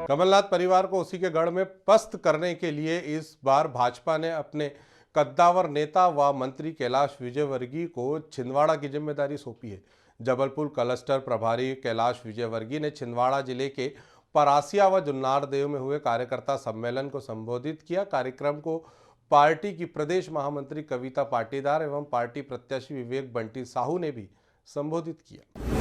कमलनाथ परिवार को उसी के गढ़ में पस्त करने के लिए इस बार भाजपा ने अपने कद्दावर नेता व मंत्री कैलाश विजयवर्गीय को छिंदवाड़ा की जिम्मेदारी सौंपी है। जबलपुर क्लस्टर प्रभारी कैलाश विजयवर्गीय ने छिंदवाड़ा जिले के परासिया व जुन्नारदेव में हुए कार्यकर्ता सम्मेलन को संबोधित किया। कार्यक्रम को पार्टी की प्रदेश महामंत्री कविता पाटीदार एवं पार्टी प्रत्याशी विवेक बंटी साहू ने भी संबोधित किया।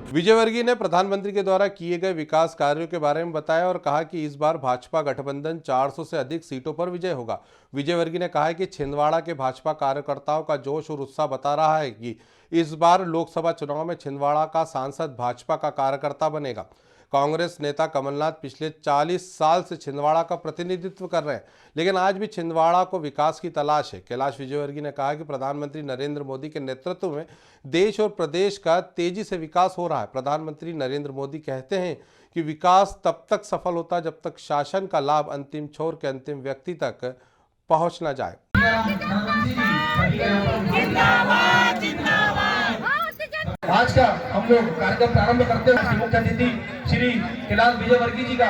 विजयवर्गीय ने प्रधानमंत्री के द्वारा किए गए विकास कार्यों के बारे में बताया और कहा कि इस बार भाजपा गठबंधन 400 से अधिक सीटों पर विजय होगा। विजयवर्गीय ने कहा कि छिंदवाड़ा के भाजपा कार्यकर्ताओं का जोश और उत्साह बता रहा है कि इस बार लोकसभा चुनाव में छिंदवाड़ा का सांसद भाजपा का कार्यकर्ता बनेगा। कांग्रेस नेता कमलनाथ पिछले 40 साल से छिंदवाड़ा का प्रतिनिधित्व कर रहे हैं, लेकिन आज भी छिंदवाड़ा को विकास की तलाश है। कैलाश विजयवर्गीय ने कहा कि प्रधानमंत्री नरेंद्र मोदी के नेतृत्व में देश और प्रदेश का तेजी से विकास हो रहा है। प्रधानमंत्री नरेंद्र मोदी कहते हैं कि विकास तब तक सफल होता है जब तक शासन का लाभ अंतिम छोर के अंतिम व्यक्ति तक पहुंच न जाए। आज का हम लोग कार्यक्रम प्रारंभ करते हैं मुख्य अतिथि श्री कैलाश विजयवर्गीय जी का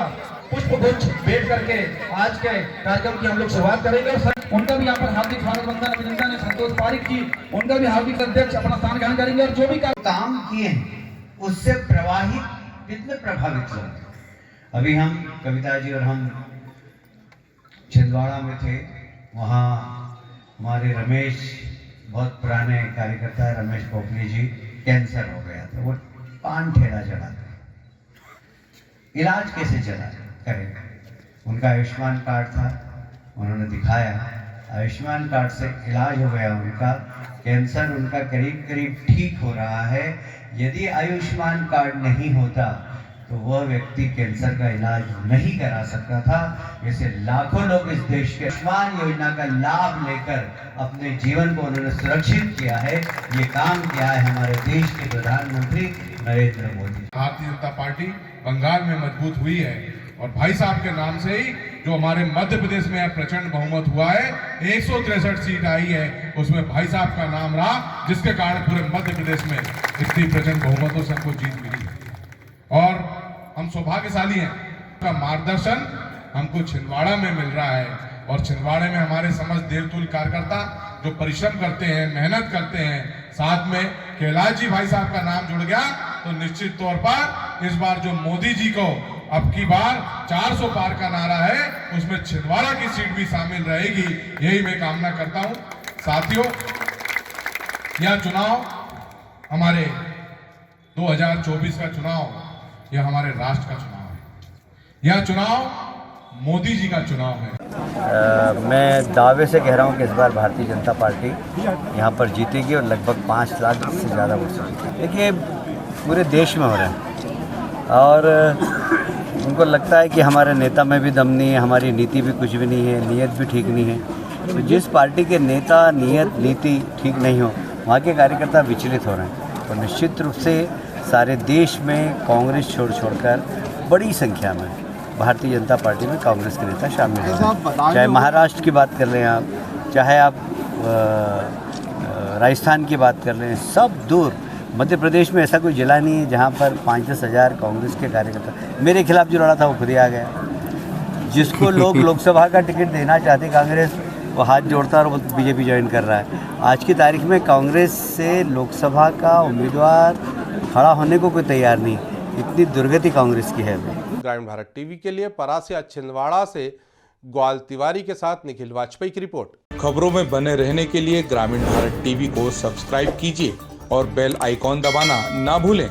पुष्प गुच्छ भेंट करके आज के कार्यक्रम की हम लोग शुरुआत करेंगे और उनका भी यहाँ पर हार्दिक स्वागत वंदन अभिनंदन है। संतोष पारिक जी उनका भी हार्दिक अध्यक्ष अपना स्थान ग्रहण करेंगे और जो भी काम किए हैं उससे प्रवाहित कितने प्रभावित लोग। अभी हम कविता जी और हम छिंदवाड़ा में थे, वहाँ हमारे रमेश बहुत पुराने कार्यकर्ता है रमेश पोखली जी, कैंसर हो गया था, वो पान ठेला चलाते, इलाज कैसे चला करेंगे। उनका आयुष्मान कार्ड था, उन्होंने दिखाया, आयुष्मान कार्ड से इलाज हो गया, उनका कैंसर उनका करीब करीब ठीक हो रहा है। यदि आयुष्मान कार्ड नहीं होता तो वह व्यक्ति कैंसर का इलाज नहीं करा सकता था। ऐसे लाखों लोग इस देश के आयुष्मान योजना का लाभ लेकर अपने जीवन को उन्होंने सुरक्षित किया है। ये काम किया है हमारे देश के प्रधानमंत्री नरेंद्र मोदी। भारतीय जनता पार्टी बंगाल में मजबूत हुई है और भाई साहब के नाम से ही जो हमारे मध्य प्रदेश में प्रचंड बहुमत हुआ है, 163 सीट आई है, उसमें भाई साहब का नाम रहा, जिसके कारण पूरे मध्य प्रदेश में इतनी प्रचंड बहुमतों से हमको जीत मिली है। और हम सौभाग्यशाली हैं, का मार्गदर्शन हमको छिंदवाड़ा में मिल रहा है और छिंदवाड़े में हमारे समस्त देवतुल्य कार्यकर्ता जो परिश्रम करते हैं, मेहनत करते हैं, साथ में कैलाश जी भाई साहब का नाम जुड़ गया तो निश्चित तौर पर इस बार जो मोदी जी को अब की बार 400 पार का नारा है, उसमें छिंदवाड़ा की सीट भी शामिल रहेगी, यही मैं कामना करता हूं। साथियों, यह चुनाव हमारे 2024 का चुनाव, यह हमारे राष्ट्र का चुनाव है, यह चुनाव मोदी जी का चुनाव है। मैं दावे से कह रहा हूं कि इस बार भारतीय जनता पार्टी यहां पर जीतेगी और लगभग 5 लाख से ज़्यादा वोट से। देखिए, पूरे देश में हो रहे हैं और उनको लगता है कि हमारे नेता में भी दम नहीं है, हमारी नीति भी कुछ भी नहीं है, नीयत भी ठीक नहीं है। तो जिस पार्टी के नेता नीयत नीति ठीक नहीं हो, वहाँ के कार्यकर्ता विचलित हो रहे हैं। और निश्चित रूप से सारे देश में कांग्रेस छोड़कर बड़ी संख्या में भारतीय जनता पार्टी में कांग्रेस के नेता शामिल हैं। चाहे महाराष्ट्र की बात कर लें आप, चाहे आप राजस्थान की बात कर लें, सब दूर। मध्य प्रदेश में ऐसा कोई जिला नहीं है जहाँ पर 5-10 हज़ार कांग्रेस के कार्यकर्ता। मेरे खिलाफ जो लड़ा था वो खुद ही आ गया। जिसको लोग लोकसभा का टिकट देना चाहते कांग्रेस, वो हाथ जोड़ता और वो बीजेपी ज्वाइन कर रहा है। आज की तारीख में कांग्रेस से लोकसभा का उम्मीदवार खड़ा होने को कोई तैयार नहीं। इतनी दुर्गति कांग्रेस की है। ग्रामीण भारत टीवी के लिए परासिया छिंदवाड़ा से ग्वाल तिवारी के साथ निखिल वाजपेयी की रिपोर्ट। खबरों में बने रहने के लिए ग्रामीण भारत टीवी को सब्सक्राइब कीजिए और बेल आइकॉन दबाना ना भूलें।